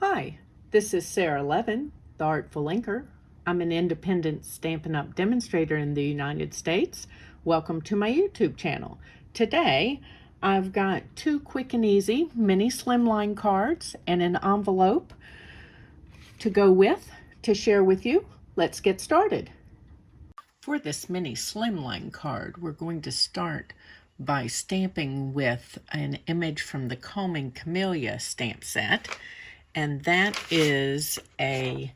Hi, this is Sara Levin, the Artful Inker. I'm an independent Stampin' Up! Demonstrator in the United States. Welcome to my YouTube channel. Today, I've got two quick and easy mini slimline cards and an envelope to go with to share with you. Let's get started. For this mini slimline card, we're going to start by stamping with an image from the Camellia stamp set. And that is a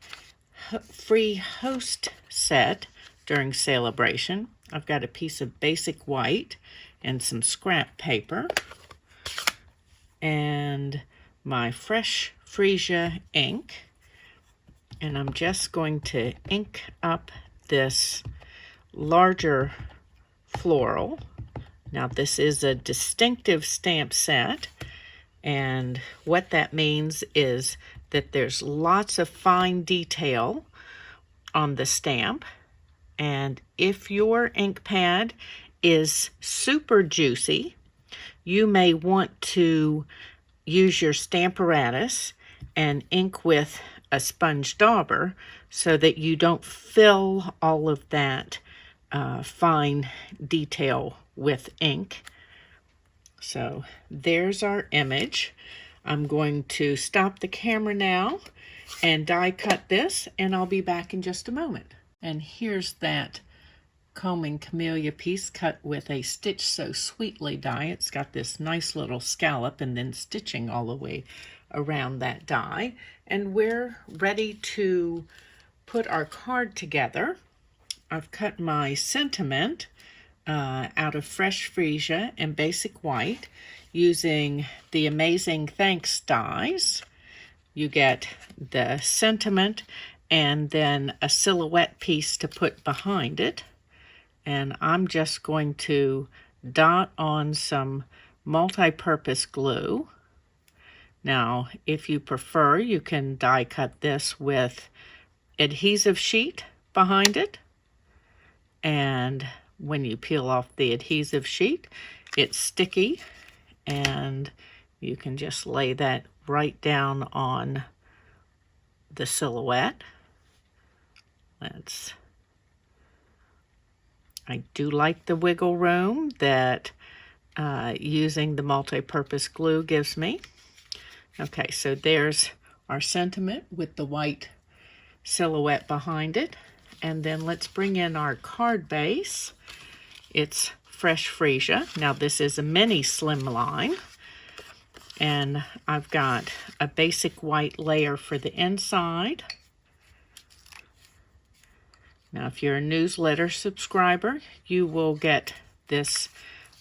free host set during celebration. I've got a piece of basic white and some scrap paper and my fresh freesia ink. And I'm just going to ink up this larger floral. Now this is a distinctive stamp set. And what that means is that there's lots of fine detail on the stamp. And if your ink pad is super juicy, you may want to use your Stamparatus and ink with a sponge dauber so that you don't fill all of that fine detail with ink. So there's our image. I'm going to stop the camera now and die cut this, and I'll be back in just a moment. And here's that Camellia piece cut with a Stitch So Sweetly die. It's got this nice little scallop and then stitching all the way around that die. And we're ready to put our card together. I've cut my sentiment out of fresh freesia and basic white using the Amazing Thanks dies. You get the sentiment and then a silhouette piece to put behind it. And I'm just going to dot on some multi-purpose glue. Now, if you prefer, you can die cut this with adhesive sheet behind it. And when you peel off the adhesive sheet, it's sticky, and you can just lay that right down on the silhouette. I do like the wiggle room that using the multi-purpose glue gives me. Okay, so there's our sentiment with the white silhouette behind it. And then let's bring in our card base. It's fresh freesia. Now this is a mini slimline. And I've got a basic white layer for the inside. Now if you're a newsletter subscriber, you will get this,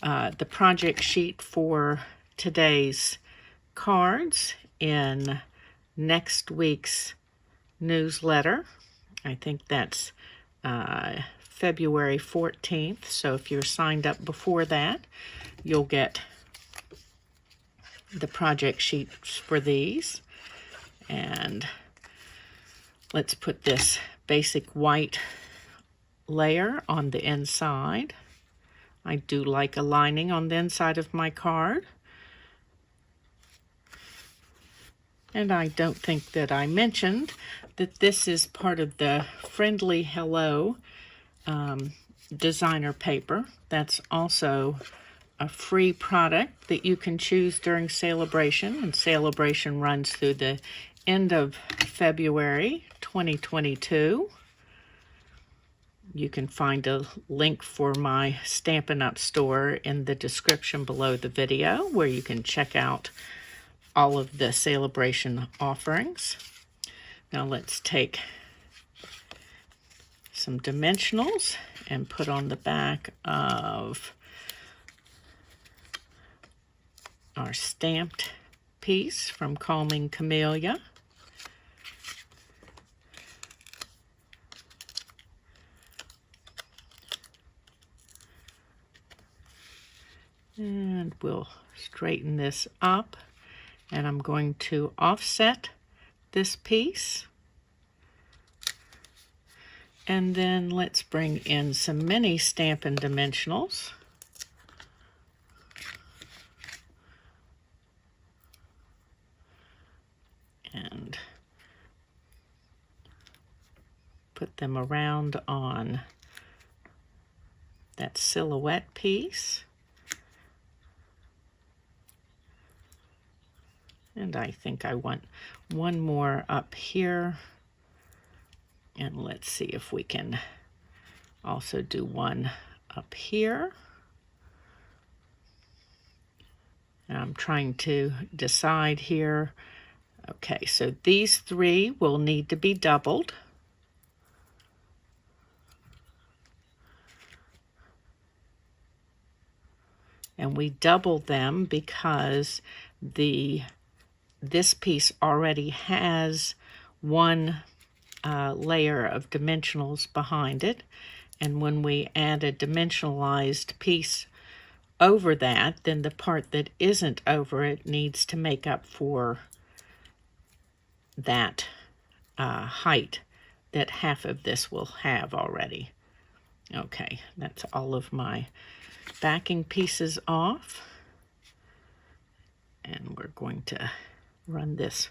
the project sheet for today's cards in next week's newsletter. I think that's February 14th. So if you're signed up before that, you'll get the project sheets for these. And let's put this basic white layer on the inside. I do like a lining on the inside of my card. And I don't think that I mentioned that this is part of the Friendly Hello designer paper. That's also a free product that you can choose during celebration. And celebration runs through the end of February 2022. You can find a link for my Stampin' Up! Store in the description below the video, where you can check out all of the celebration offerings. Now let's take some dimensionals and put on the back of our stamped piece from Camellia. And we'll straighten this up. And I'm going to offset this piece. And then let's bring in some mini Stampin' Dimensionals. And put them around on that silhouette piece. And I think I want one more up here. And let's see if we can also do one up here. And I'm trying to decide here. Okay, so these three will need to be doubled. And we double them because this piece already has one layer of dimensionals behind it. And when we add a dimensionalized piece over that, then the part that isn't over it needs to make up for that height that half of this will have already. Okay, that's all of my backing pieces off. And we're going to run this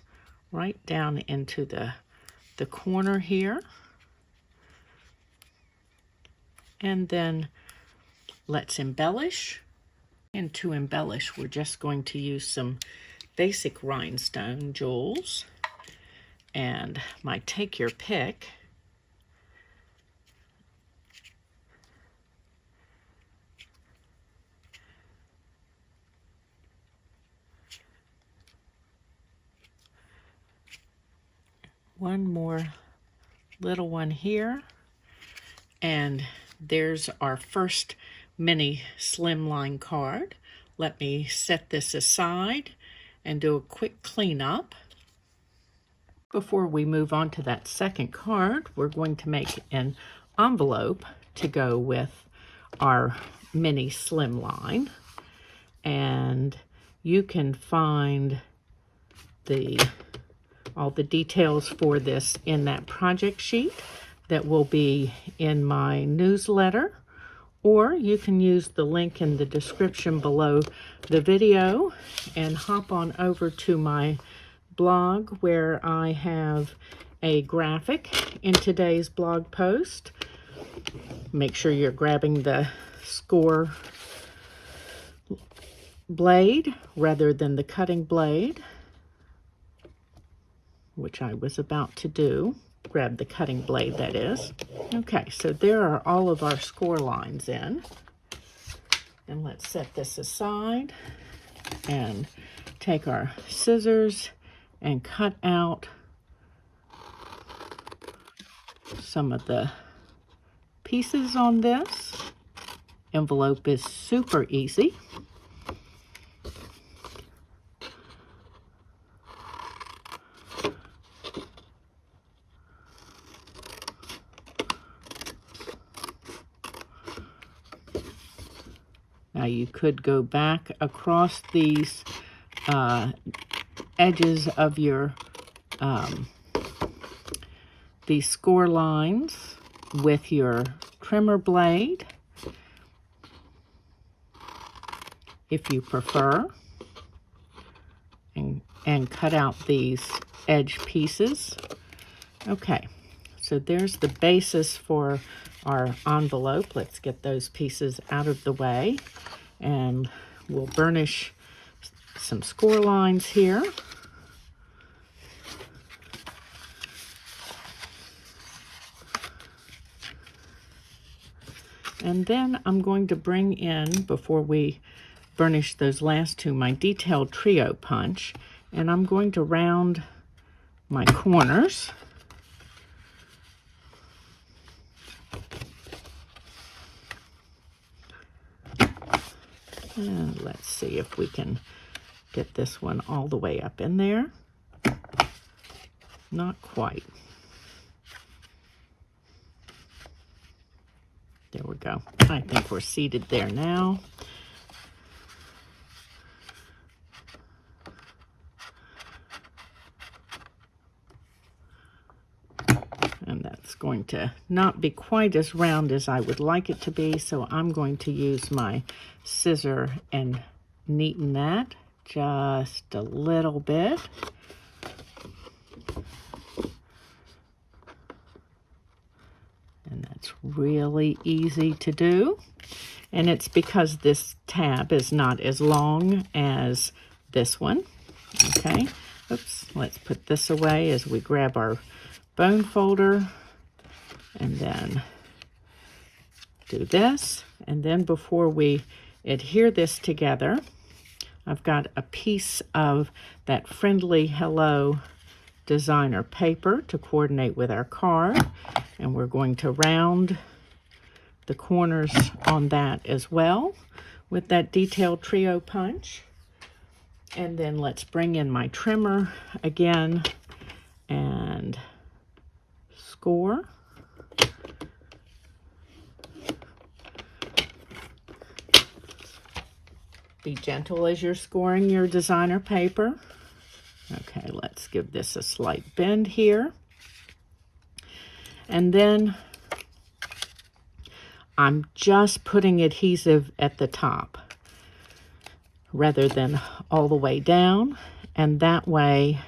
right down into the corner here. And then let's embellish. And to embellish, we're just going to use some basic rhinestone jewels and my Take Your Pick. One more little one here, and there's our first mini slimline card. Let me set this aside and do a quick cleanup. Before we move on to that second card, we're going to make an envelope to go with our mini slimline, and you can find all the details for this in that project sheet that will be in my newsletter, or you can use the link in the description below the video and hop on over to my blog where I have a graphic in today's blog post. Make sure you're grabbing the score blade rather than the cutting blade, which I was about to do. Grab the cutting blade, that is. Okay, so there are all of our score lines in. And let's set this aside and take our scissors and cut out some of the pieces on this. Envelope is super easy. Now you could go back across these edges of your these score lines with your trimmer blade if you prefer, and cut out these edge pieces. Okay, so there's the basis for our envelope. Let's get those pieces out of the way, and we'll burnish some score lines here. And then I'm going to bring in, before we burnish those last two, my detailed trio punch, and I'm going to round my corners. And let's see if we can get this one all the way up in there. Not quite. There we go. I think we're seated there now. And that's going to not be quite as round as I would like it to be, so I'm going to use my scissor and neaten that just a little bit. really easy to do. And it's because this tab is not as long as this one. Okay, oops, let's put this away as we grab our bone folder and then do this. And then before we adhere this together, I've got a piece of that Friendly Hello designer paper to coordinate with our card, and we're going to round the corners on that as well with that detailed trio punch. And then let's bring in my trimmer again and score. Be gentle as you're scoring your designer paper. Okay, let's give this a slight bend here. And then I'm just putting adhesive at the top rather than all the way down. And that way,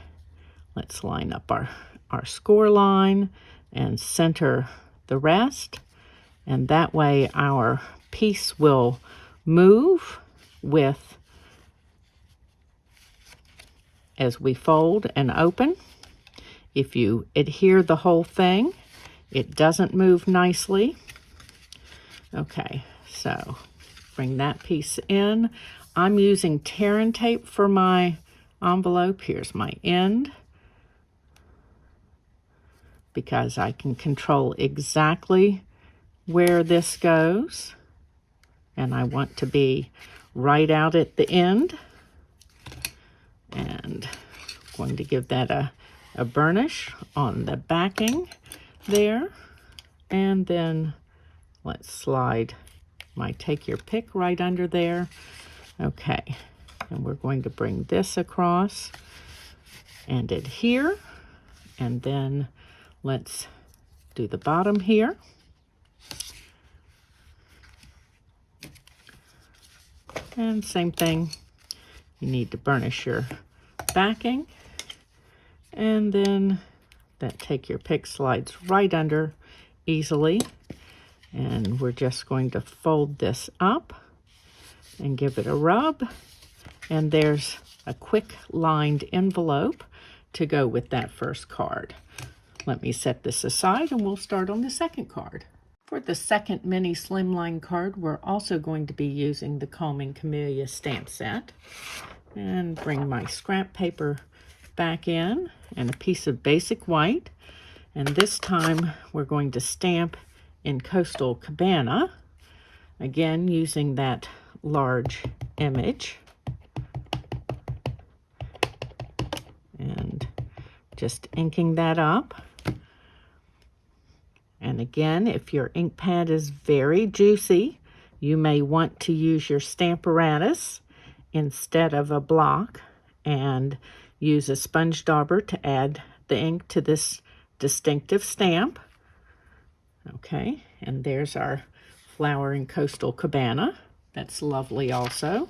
let's line up our score line and center the rest. And that way our piece will move with as we fold and open. If you adhere the whole thing, it doesn't move nicely. Okay, so bring that piece in. I'm using tear and tape for my envelope. Here's my end, because I can control exactly where this goes, and I want to be right out at the end. And I'm going to give that a burnish on the backing there. And then let's slide my take your pick right under there. Okay, and we're going to bring this across and adhere. And then let's do the bottom here. And same thing, you need to burnish your backing, and then that take your pick slides right under easily. And we're just going to fold this up and give it a rub. And there's a quick lined envelope to go with that first card. Let me set this aside and we'll start on the second card. For the second Mini Slimline card, we're also going to be using the Calming Camellia stamp set. And bring my scrap paper back in and a piece of basic white. And this time we're going to stamp in Coastal Cabana, again using that large image. And just inking that up. And again, if your ink pad is very juicy, you may want to use your Stamparatus instead of a block and use a sponge dauber to add the ink to this distinctive stamp. Okay, and there's our flowering Coastal Cabana. That's lovely also.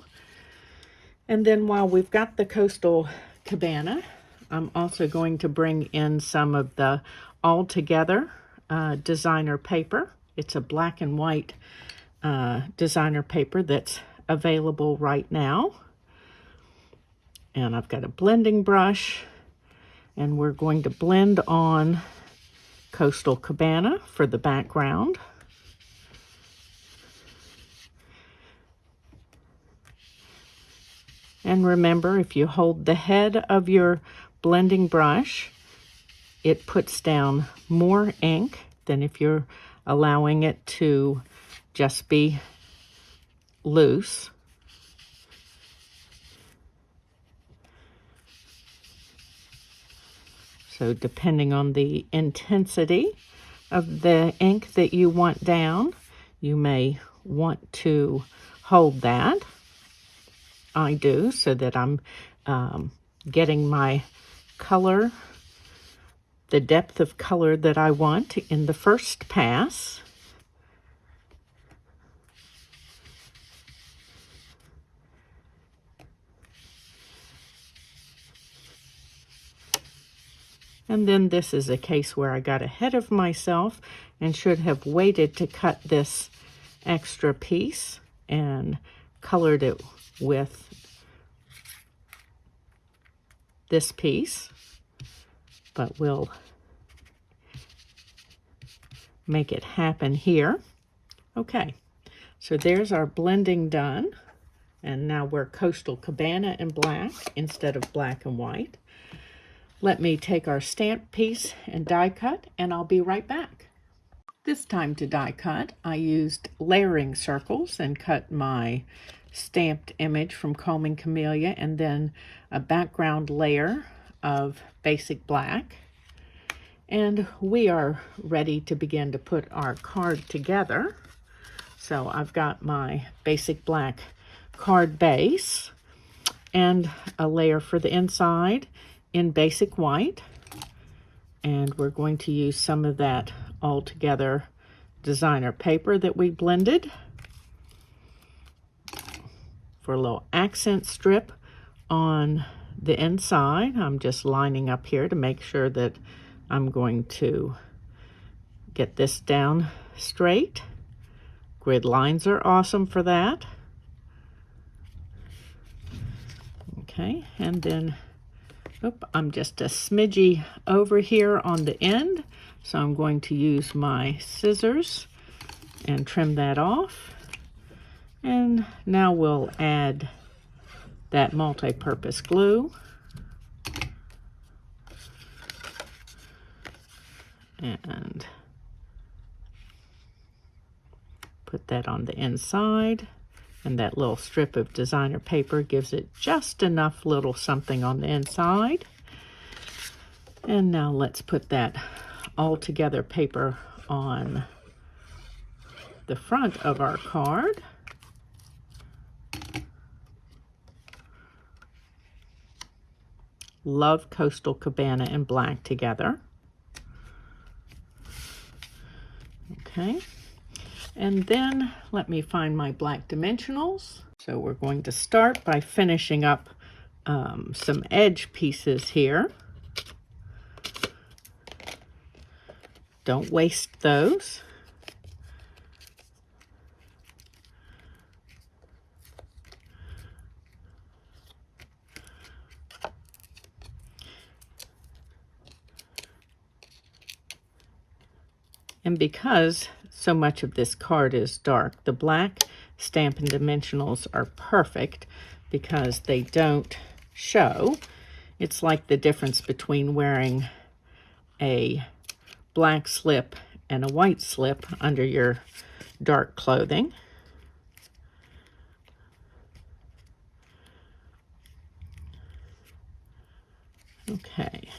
And then while we've got the Coastal Cabana, I'm also going to bring in some of the All Together designer paper. It's a black and white designer paper that's available right now. And I've got a blending brush, and we're going to blend on Coastal Cabana for the background. And remember, if you hold the head of your blending brush, it puts down more ink than if you're allowing it to just be loose. So depending on the intensity of the ink that you want down, you may want to hold that. I do, so that I'm getting my color, the depth of color that I want in the first pass. And then this is a case where I got ahead of myself and should have waited to cut this extra piece and colored it with this piece, but we'll make it happen here. Okay, so there's our blending done, and now we're Coastal Cabana in black instead of black and white. Let me take our stamp piece and die cut, and I'll be right back. This time to die cut, I used layering circles and cut my stamped image from Combing Camellia and then a background layer of basic black. And we are ready to begin to put our card together. So I've got my basic black card base and a layer for the inside in basic white, and we're going to use some of that all together designer paper that we blended for a little accent strip on the inside. I'm just lining up here to make sure that I'm going to get this down straight. Grid lines are awesome for that. Okay, and then I'm just a smidgy over here on the end, so I'm going to use my scissors and trim that off. And now we'll add that multi-purpose glue. And put that on the inside. And that little strip of designer paper gives it just enough little something on the inside. And now let's put that all together paper on the front of our card. Love Coastal Cabana and black together. Okay. And then let me find my black dimensionals. So we're going to start by finishing up some edge pieces here. Don't waste those. And because so much of this card is dark, the black Stampin' Dimensionals are perfect because they don't show. It's like the difference between wearing a black slip and a white slip under your dark clothing. Okay.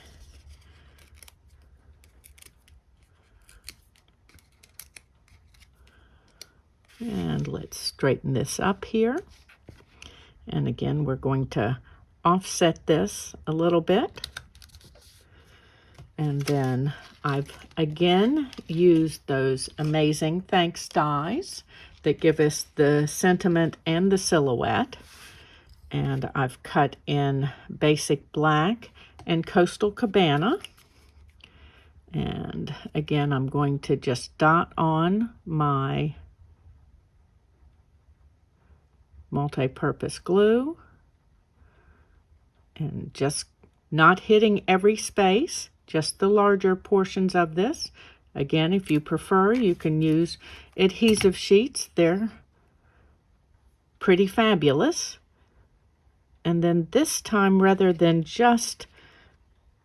And let's straighten this up here. And again, we're going to offset this a little bit. And then I've again used those amazing thanks dies that give us the sentiment and the silhouette. And I've cut in basic black and Coastal Cabana. And again, I'm going to just dot on my multi-purpose glue and just not hitting every space, just the larger portions of this. Again, if you prefer, you can use adhesive sheets. They're pretty fabulous. And then this time, rather than just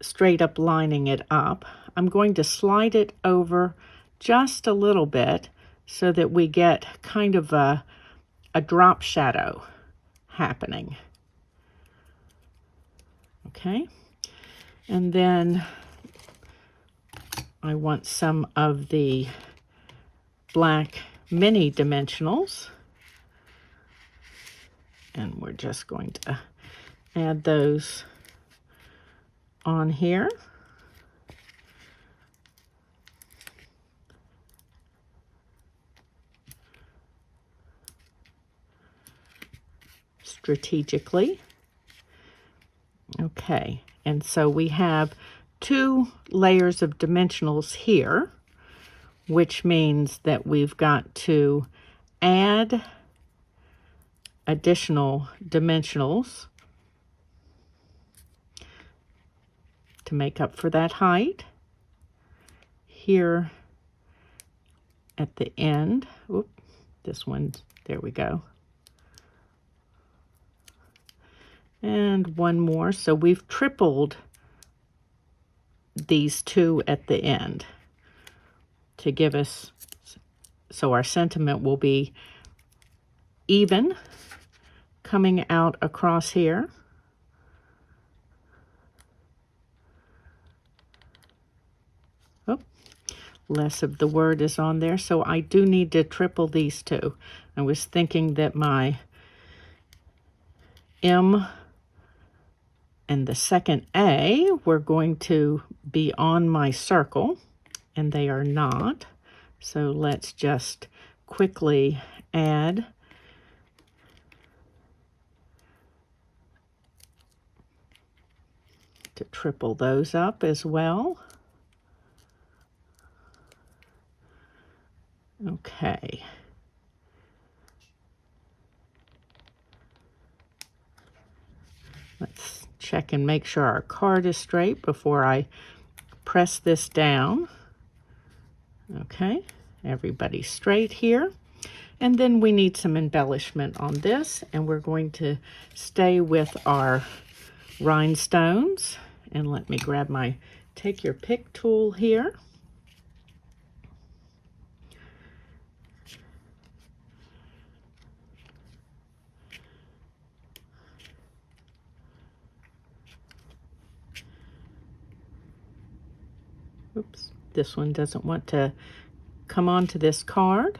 straight up lining it up, I'm going to slide it over just a little bit so that we get kind of a drop shadow happening. Okay, and then I want some of the black mini dimensionals, and we're just going to add those on here. Strategically. Okay, and so we have 2 layers of dimensionals here, which means that we've got to add additional dimensionals to make up for that height. Here at the end, oop, this one, there we go. And one more, so we've tripled these 2 at the end to give us, so our sentiment will be even coming out across here. Oh, less of the word is on there, so I do need to triple these 2. I was thinking that my M and the second A were going to be on my circle, and they are not. So let's just quickly add to triple those up as well. Okay. Let's check and make sure our card is straight before I press this down. Okay, everybody's straight here. And then we need some embellishment on this, and we're going to stay with our rhinestones. And let me grab my take your pick tool here. Oops, this one doesn't want to come onto this card.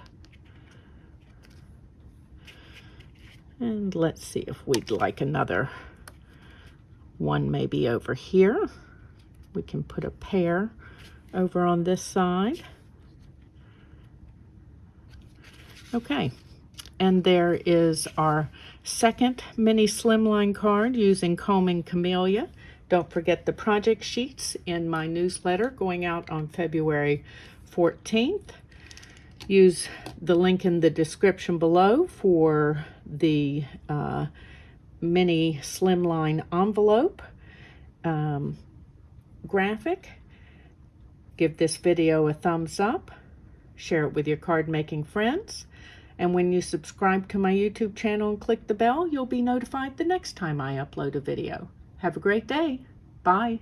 And let's see if we'd like another one maybe over here. We can put a pair over on this side. Okay, and there is our second mini slimline card using combing Camellia. Don't forget the project sheets in my newsletter going out on February 14th. Use the link in the description below for the Mini Slimline Envelope graphic. Give this video a thumbs up. Share it with your card making friends. And when you subscribe to my YouTube channel and click the bell, you'll be notified the next time I upload a video. Have a great day. Bye.